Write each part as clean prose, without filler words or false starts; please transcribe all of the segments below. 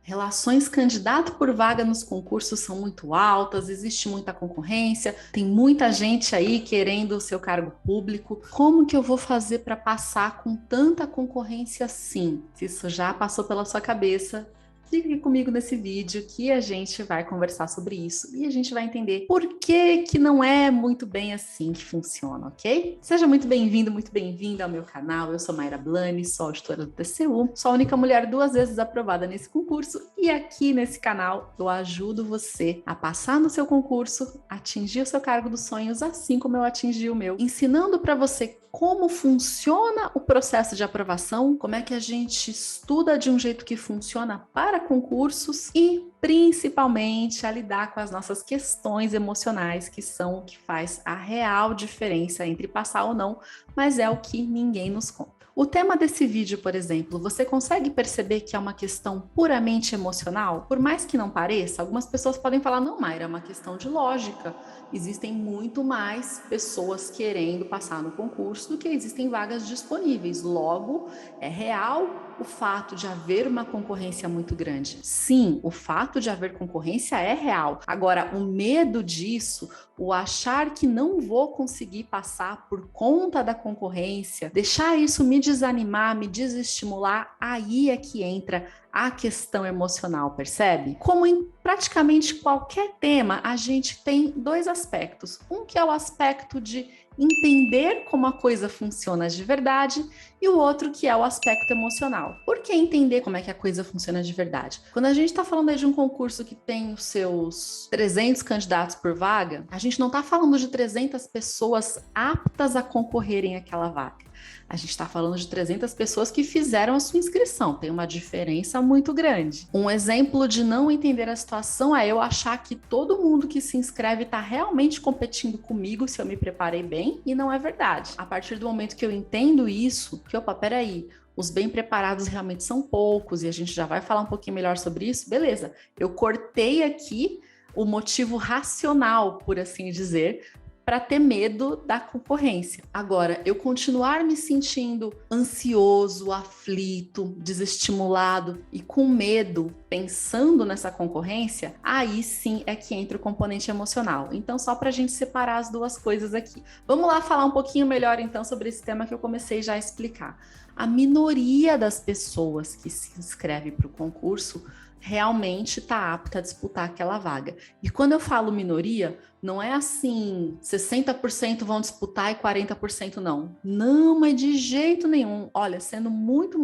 Relações candidato por vaga nos concursos são muito altas, existe muita concorrência, tem muita gente aí querendo o seu cargo público. Como que eu vou fazer para passar com tanta concorrência assim? Se isso já passou pela sua cabeça, fique aqui comigo nesse vídeo que a gente vai conversar sobre isso e a gente vai entender por que que não é muito bem assim que funciona, ok? Seja muito bem-vindo, muito bem-vinda ao meu canal. Eu sou Mayra Blani, sou auditora do TCU, sou a única mulher 2 vezes aprovada nesse concurso e aqui nesse canal eu ajudo você a passar no seu concurso, atingir o seu cargo dos sonhos, assim como eu atingi o meu, ensinando para você como funciona o processo de aprovação, como é que a gente estuda de um jeito que funciona para concursos e principalmente a lidar com as nossas questões emocionais, que são o que faz a real diferença entre passar ou não, mas é o que ninguém nos conta. O tema desse vídeo, por exemplo, você consegue perceber que é uma questão puramente emocional? Por mais que não pareça, algumas pessoas podem falar, não, Mayra, é uma questão de lógica. Existem muito mais pessoas querendo passar no concurso do que existem vagas disponíveis. Logo, é real o fato de haver uma concorrência muito grande. Sim, o fato de haver concorrência é real. Agora, o medo disso, o achar que não vou conseguir passar por conta da concorrência, deixar isso me desanimar, me desestimular, aí é que entra a questão emocional, percebe? Como em praticamente qualquer tema, a gente tem dois aspectos. Um que é o aspecto de entender como a coisa funciona de verdade e o outro que é o aspecto emocional. Por que entender como é que a coisa funciona de verdade? Quando a gente está falando aí de um concurso que tem os seus 300 candidatos por vaga, a gente não está falando de 300 pessoas aptas a concorrerem àquela vaga. A gente está falando de 300 pessoas que fizeram a sua inscrição. Tem uma diferença muito grande. Um exemplo de não entender a situação é eu achar que todo mundo que se inscreve está realmente competindo comigo se eu me preparei bem, e não é verdade. A partir do momento que eu entendo isso, que opa, peraí, os bem preparados realmente são poucos, e a gente já vai falar um pouquinho melhor sobre isso, beleza. Eu cortei aqui o motivo racional, por assim dizer, para ter medo da concorrência. Agora, eu continuar me sentindo ansioso, aflito, desestimulado e com medo, pensando nessa concorrência, aí sim é que entra o componente emocional. Então, só para a gente separar as duas coisas aqui. Vamos lá falar um pouquinho melhor, então, sobre esse tema que eu comecei já a explicar. A minoria das pessoas que se inscreve para o concurso realmente está apta a disputar aquela vaga. E quando eu falo minoria, não é assim, 60% vão disputar e 40% não. Não, mas de jeito nenhum. Olha, sendo muito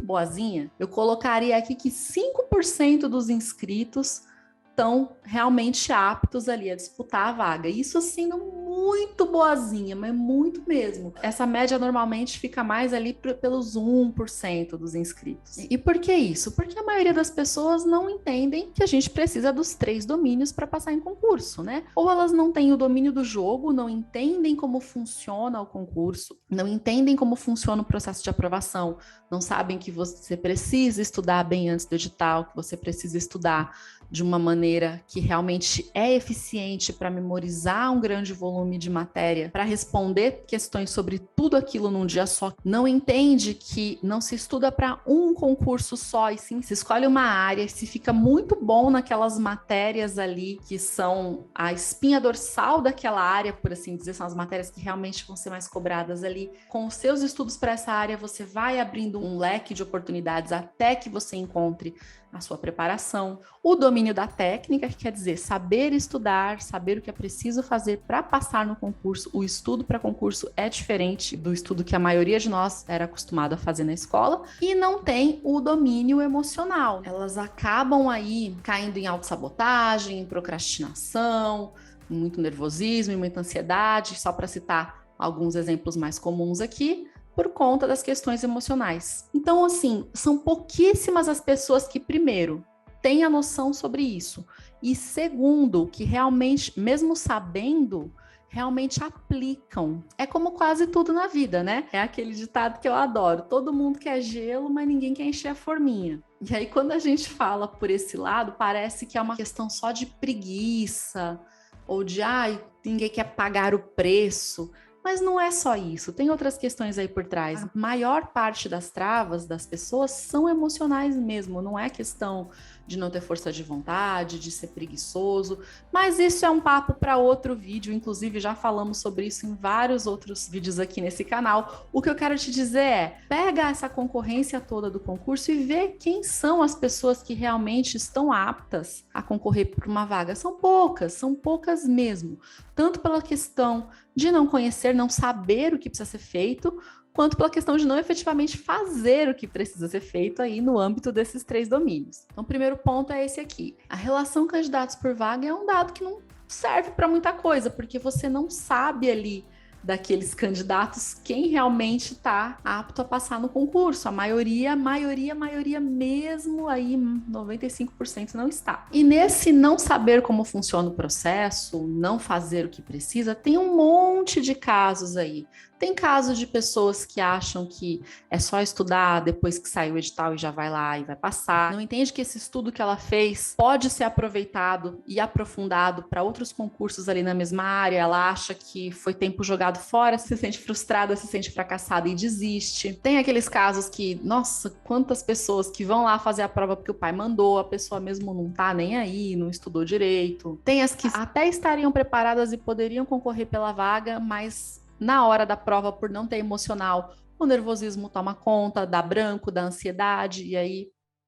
boazinha, eu colocaria aqui que 5% dos inscritos estão realmente aptos ali a disputar a vaga. Isso sendo muito boazinha, mas muito mesmo. Essa média normalmente fica mais ali pelos 1% dos inscritos. E por que isso? Porque a maioria das pessoas não entendem que a gente precisa dos 3 domínios para passar em concurso, né? Ou elas não têm o domínio do jogo, não entendem como funciona o concurso, não entendem como funciona o processo de aprovação, não sabem que você precisa estudar bem antes do edital, que você precisa estudar de uma maneira que realmente é eficiente para memorizar um grande volume de matéria, para responder questões sobre tudo aquilo num dia só. Não entende que não se estuda para um concurso só, e sim se escolhe uma área, se fica muito bom naquelas matérias ali que são a espinha dorsal daquela área, por assim dizer, são as matérias que realmente vão ser mais cobradas ali. Com os seus estudos para essa área, você vai abrindo um leque de oportunidades até que você encontre a sua preparação, o domínio da técnica, que quer dizer saber estudar, saber o que é preciso fazer para passar no concurso. O estudo para concurso é diferente do estudo que a maioria de nós era acostumado a fazer na escola, e não tem o domínio emocional. Elas acabam aí caindo em autossabotagem, em procrastinação, muito nervosismo e muita ansiedade, só para citar alguns exemplos mais comuns aqui, por conta das questões emocionais. Então, assim, são pouquíssimas as pessoas que, primeiro, têm a noção sobre isso, e segundo, que realmente, mesmo sabendo, realmente aplicam. É como quase tudo na vida, né? É aquele ditado que eu adoro: todo mundo quer gelo, mas ninguém quer encher a forminha. E aí, quando a gente fala por esse lado, parece que é uma questão só de preguiça, ou de, ai, ninguém quer pagar o preço. Mas não é só isso, tem outras questões aí por trás. A maior parte das travas das pessoas são emocionais mesmo, não é questão de não ter força de vontade, de ser preguiçoso, mas isso é um papo para outro vídeo, inclusive já falamos sobre isso em vários outros vídeos aqui nesse canal. O que eu quero te dizer é, pega essa concorrência toda do concurso e vê quem são as pessoas que realmente estão aptas a concorrer por uma vaga. São poucas mesmo, tanto pela questão de não conhecer, não saber o que precisa ser feito, quanto pela questão de não efetivamente fazer o que precisa ser feito aí no âmbito desses 3 domínios. Então, o primeiro ponto é esse aqui. A relação candidatos por vaga é um dado que não serve para muita coisa, porque você não sabe ali daqueles candidatos quem realmente está apto a passar no concurso. A maioria mesmo aí, 95% não está. E nesse não saber como funciona o processo, não fazer o que precisa, tem um monte de casos aí. Tem casos de pessoas que acham que é só estudar depois que saiu o edital e já vai lá e vai passar. Não entende que esse estudo que ela fez pode ser aproveitado e aprofundado para outros concursos ali na mesma área. Ela acha que foi tempo jogado fora, se sente frustrada, se sente fracassada e desiste. Tem aqueles casos que, nossa, quantas pessoas que vão lá fazer a prova porque o pai mandou, a pessoa mesmo não tá nem aí, não estudou direito. Tem as que até estariam preparadas e poderiam concorrer pela vaga, mas na hora da prova, por não ter emocional, o nervosismo toma conta, dá branco, dá ansiedade, e aí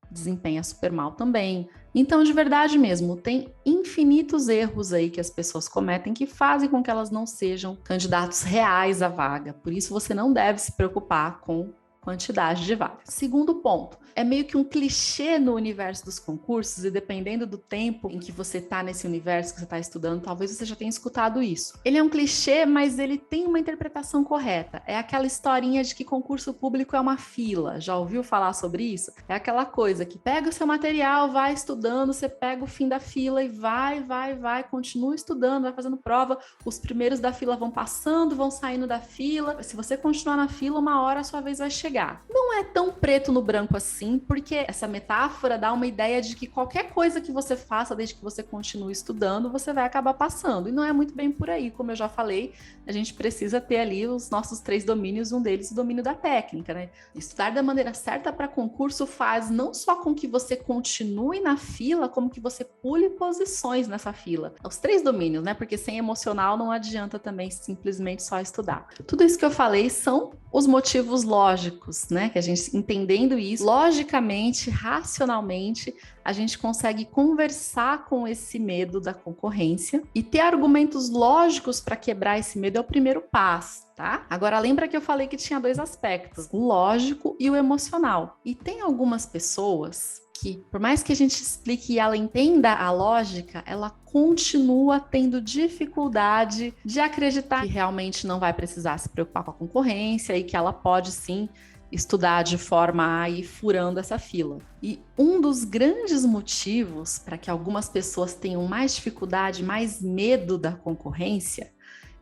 desempenha super mal também. Então, de verdade mesmo, tem infinitos erros aí que as pessoas cometem que fazem com que elas não sejam candidatos reais à vaga. Por isso, você não deve se preocupar com quantidade de vagas. Segundo ponto, é meio que um clichê no universo dos concursos, e dependendo do tempo em que você está nesse universo que você está estudando, talvez você já tenha escutado isso. Ele é um clichê, mas ele tem uma interpretação correta. É aquela historinha de que concurso público é uma fila. Já ouviu falar sobre isso? É aquela coisa que pega o seu material, vai estudando, você pega o fim da fila e vai, continua estudando, vai fazendo prova, os primeiros da fila vão passando, vão saindo da fila. Se você continuar na fila, uma hora a sua vez vai chegar. Não é tão preto no branco assim, porque essa metáfora dá uma ideia de que qualquer coisa que você faça, desde que você continue estudando, você vai acabar passando. E não é muito bem por aí, como eu já falei, a gente precisa ter ali os nossos 3 domínios, um deles o domínio da técnica, né? Estudar da maneira certa para concurso faz não só com que você continue na fila, como que você pule posições nessa fila. Os 3 domínios, né? Porque sem emocional não adianta também simplesmente só estudar. Tudo isso que eu falei são os motivos lógicos, né? Que a gente, entendendo isso, logicamente, racionalmente, a gente consegue conversar com esse medo da concorrência e ter argumentos lógicos para quebrar esse medo é o primeiro passo, tá? Agora, lembra que eu falei que tinha 2 aspectos, o lógico e o emocional. E tem algumas pessoas que, por mais que a gente explique e ela entenda a lógica, ela continua tendo dificuldade de acreditar que realmente não vai precisar se preocupar com a concorrência e que ela pode sim estudar de forma a ir furando essa fila. E um dos grandes motivos para que algumas pessoas tenham mais dificuldade, mais medo da concorrência,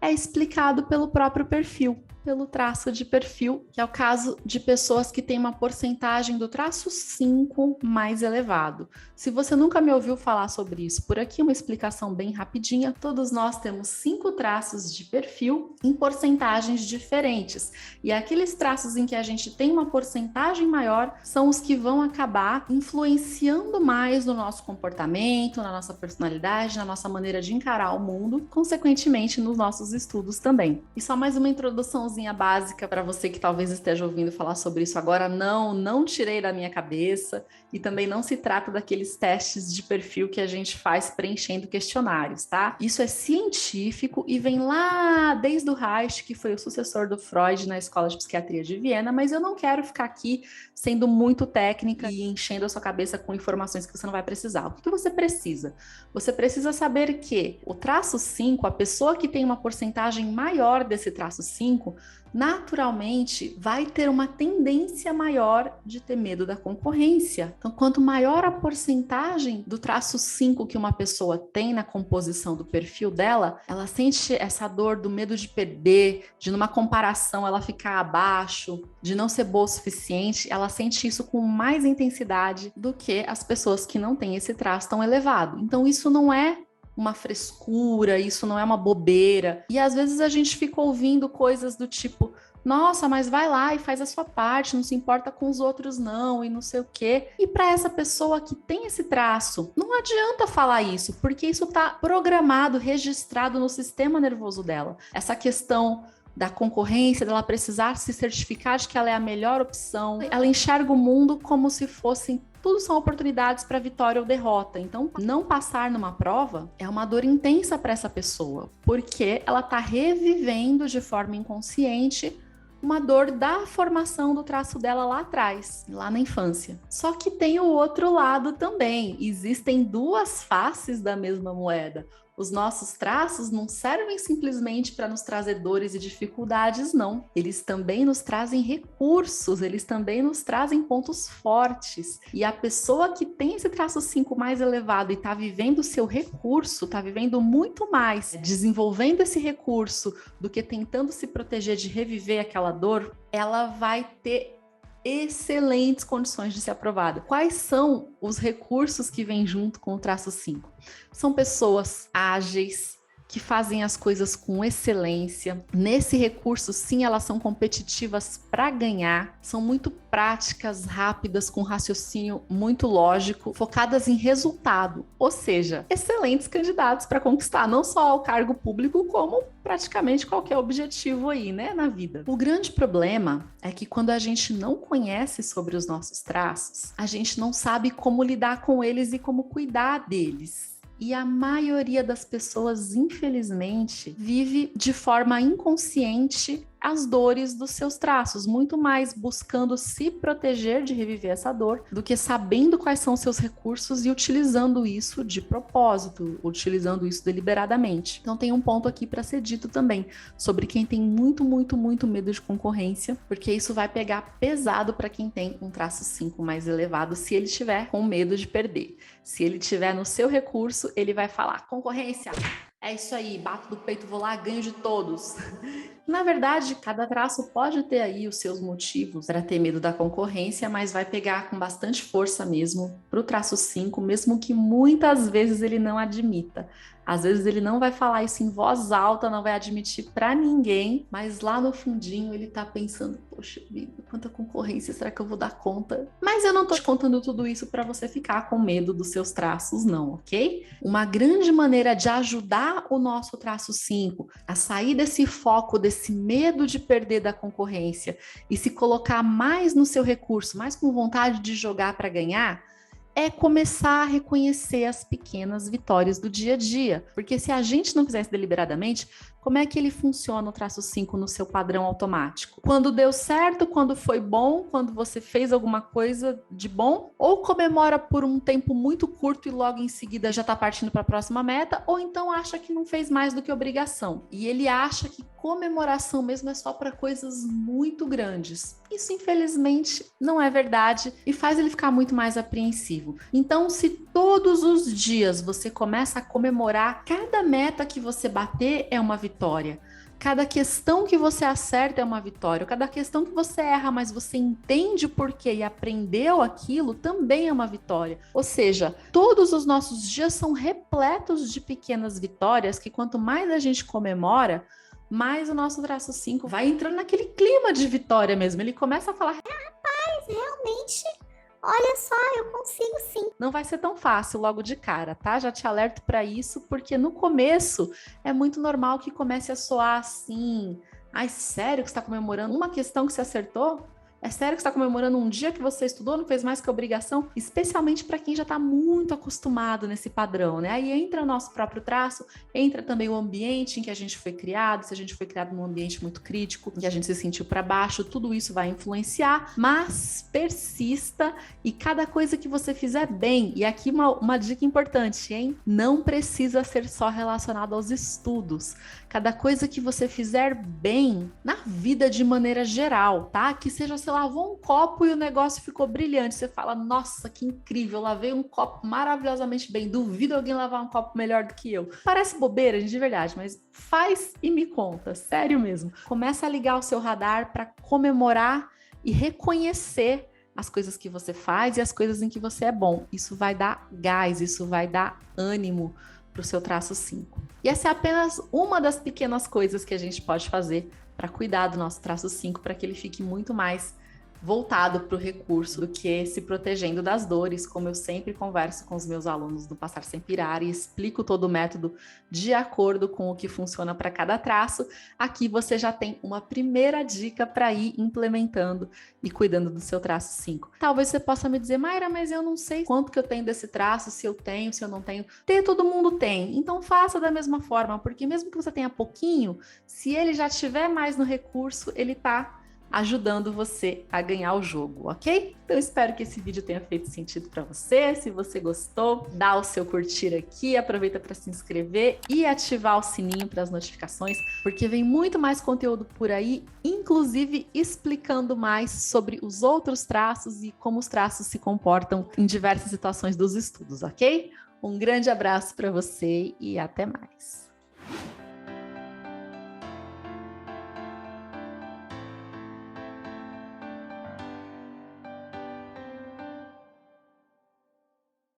é explicado pelo próprio perfil, pelo traço de perfil, que é o caso de pessoas que têm uma porcentagem do traço 5 mais elevado. Se você nunca me ouviu falar sobre isso, por aqui uma explicação bem rapidinha. Todos nós temos 5 traços de perfil em porcentagens diferentes. E aqueles traços em que a gente tem uma porcentagem maior são os que vão acabar influenciando mais no nosso comportamento, na nossa personalidade, na nossa maneira de encarar o mundo, consequentemente nos nossos estudos também. E só mais uma introduçãozinha básica para você que talvez esteja ouvindo falar sobre isso agora. Não tirei da minha cabeça, e também não se trata daqueles testes de perfil que a gente faz preenchendo questionários, tá? Isso é científico e vem lá desde o Reich, que foi o sucessor do Freud na Escola de Psiquiatria de Viena, mas eu não quero ficar aqui sendo muito técnica e enchendo a sua cabeça com informações que você não vai precisar. O que você precisa? Você precisa saber que o traço 5, a pessoa que tem uma porcentagem maior desse traço 5, naturalmente vai ter uma tendência maior de ter medo da concorrência. Então, quanto maior a porcentagem do traço 5 que uma pessoa tem na composição do perfil dela, ela sente essa dor do medo de perder, de numa comparação ela ficar abaixo, de não ser boa o suficiente, ela sente isso com mais intensidade do que as pessoas que não têm esse traço tão elevado. Então, isso não é uma frescura, isso não é uma bobeira. E às vezes a gente fica ouvindo coisas do tipo, nossa, mas vai lá e faz a sua parte, não se importa com os outros não, e não sei o quê. E para essa pessoa que tem esse traço, não adianta falar isso, porque isso está programado, registrado no sistema nervoso dela. Essa questão da concorrência, dela precisar se certificar de que ela é a melhor opção, ela enxerga o mundo como se fossem tudo são oportunidades para vitória ou derrota. Então, não passar numa prova é uma dor intensa para essa pessoa, porque ela está revivendo de forma inconsciente uma dor da formação do traço dela lá atrás, lá na infância. Só que tem o outro lado também. Existem duas faces da mesma moeda. Os nossos traços não servem simplesmente para nos trazer dores e dificuldades, não. Eles também nos trazem recursos, eles também nos trazem pontos fortes. E a pessoa que tem esse traço 5 mais elevado e está vivendo o seu recurso, está vivendo muito mais, desenvolvendo esse recurso do que tentando se proteger de reviver aquela dor, ela vai ter excelentes condições de ser aprovada. Quais são os recursos que vêm junto com o traço 5? São pessoas ágeis, que fazem as coisas com excelência. Nesse recurso, sim, elas são competitivas para ganhar, são muito práticas, rápidas, com raciocínio muito lógico, focadas em resultado, ou seja, excelentes candidatos para conquistar não só o cargo público, como praticamente qualquer objetivo aí, né, na vida. O grande problema é que quando a gente não conhece sobre os nossos traços, a gente não sabe como lidar com eles e como cuidar deles. E a maioria das pessoas, infelizmente, vive de forma inconsciente as dores dos seus traços, muito mais buscando se proteger de reviver essa dor do que sabendo quais são os seus recursos e utilizando isso de propósito, utilizando isso deliberadamente. Então tem um ponto aqui para ser dito também sobre quem tem muito medo de concorrência, porque isso vai pegar pesado para quem tem um traço 5 mais elevado, se ele estiver com medo de perder. Se ele estiver no seu recurso, ele vai falar: concorrência, é isso aí, bato do peito, vou lá, ganho de todos. Na verdade, cada traço pode ter aí os seus motivos para ter medo da concorrência, mas vai pegar com bastante força mesmo para o traço 5, mesmo que muitas vezes ele não admita. Às vezes ele não vai falar isso em voz alta, não vai admitir para ninguém, mas lá no fundinho ele tá pensando: poxa vida, quanta concorrência, será que eu vou dar conta? Mas eu não tô te contando tudo isso para você ficar com medo dos seus traços, não, ok? Uma grande maneira de ajudar o nosso traço 5 a sair desse foco, desse medo de perder da concorrência e se colocar mais no seu recurso, mais com vontade de jogar para ganhar, é começar a reconhecer as pequenas vitórias do dia a dia. Porque se a gente não fizer isso deliberadamente, como é que ele funciona o traço 5 no seu padrão automático? Quando deu certo, quando foi bom, quando você fez alguma coisa de bom, ou comemora por um tempo muito curto e logo em seguida já está partindo para a próxima meta, ou então acha que não fez mais do que obrigação. E ele acha que comemoração mesmo é só para coisas muito grandes. Isso, infelizmente, não é verdade e faz ele ficar muito mais apreensivo. Então, se todos os dias você começa a comemorar cada meta que você bater é uma vitória, cada questão que você acerta é uma vitória, cada questão que você erra, mas você entende o porquê e aprendeu aquilo, também é uma vitória. Ou seja, todos os nossos dias são repletos de pequenas vitórias que quanto mais a gente comemora, mais o nosso traço 5 vai entrando naquele clima de vitória mesmo. Ele começa a falar: rapaz, realmente, olha só, eu consigo sim. Não vai ser tão fácil logo de cara, tá? Já te alerto para isso, porque no começo é muito normal que comece a soar assim: ai, sério que você está comemorando uma questão que você acertou? É sério que você está comemorando um dia que você estudou, não fez mais que obrigação? Especialmente para quem já está muito acostumado nesse padrão, né? Aí entra o nosso próprio traço, entra também o ambiente em que a gente foi criado, se a gente foi criado num ambiente muito crítico, em que a gente se sentiu para baixo, tudo isso vai influenciar, mas persista e cada coisa que você fizer bem, e aqui uma dica importante, hein? Não precisa ser só relacionado aos estudos. Cada coisa que você fizer bem na vida de maneira geral, tá? Que seja, você lavou um copo e o negócio ficou brilhante. Você fala: nossa, que incrível, lavei um copo maravilhosamente bem. Duvido alguém lavar um copo melhor do que eu. Parece bobeira, gente, de verdade, mas faz e me conta, sério mesmo. Começa a ligar o seu radar para comemorar e reconhecer as coisas que você faz e as coisas em que você é bom. Isso vai dar gás, isso vai dar ânimo para o seu traço 5. E essa é apenas uma das pequenas coisas que a gente pode fazer para cuidar do nosso traço 5, para que ele fique muito mais voltado para o recurso do que se protegendo das dores, como eu sempre converso com os meus alunos no Passar Sem Pirar e explico todo o método de acordo com o que funciona para cada traço. Aqui você já tem uma primeira dica para ir implementando e cuidando do seu traço 5. Talvez você possa me dizer, Mayra, mas eu não sei quanto que eu tenho desse traço, se eu tenho, se eu não tenho. Todo mundo tem, então faça da mesma forma, porque mesmo que você tenha pouquinho, se ele já tiver mais no recurso, ele está ajudando você a ganhar o jogo, ok? Então espero que esse vídeo tenha feito sentido para você. Se você gostou, dá o seu curtir aqui, aproveita para se inscrever e ativar o sininho para as notificações, porque vem muito mais conteúdo por aí, inclusive explicando mais sobre os outros traços e como os traços se comportam em diversas situações dos estudos, ok? Um grande abraço para você e até mais.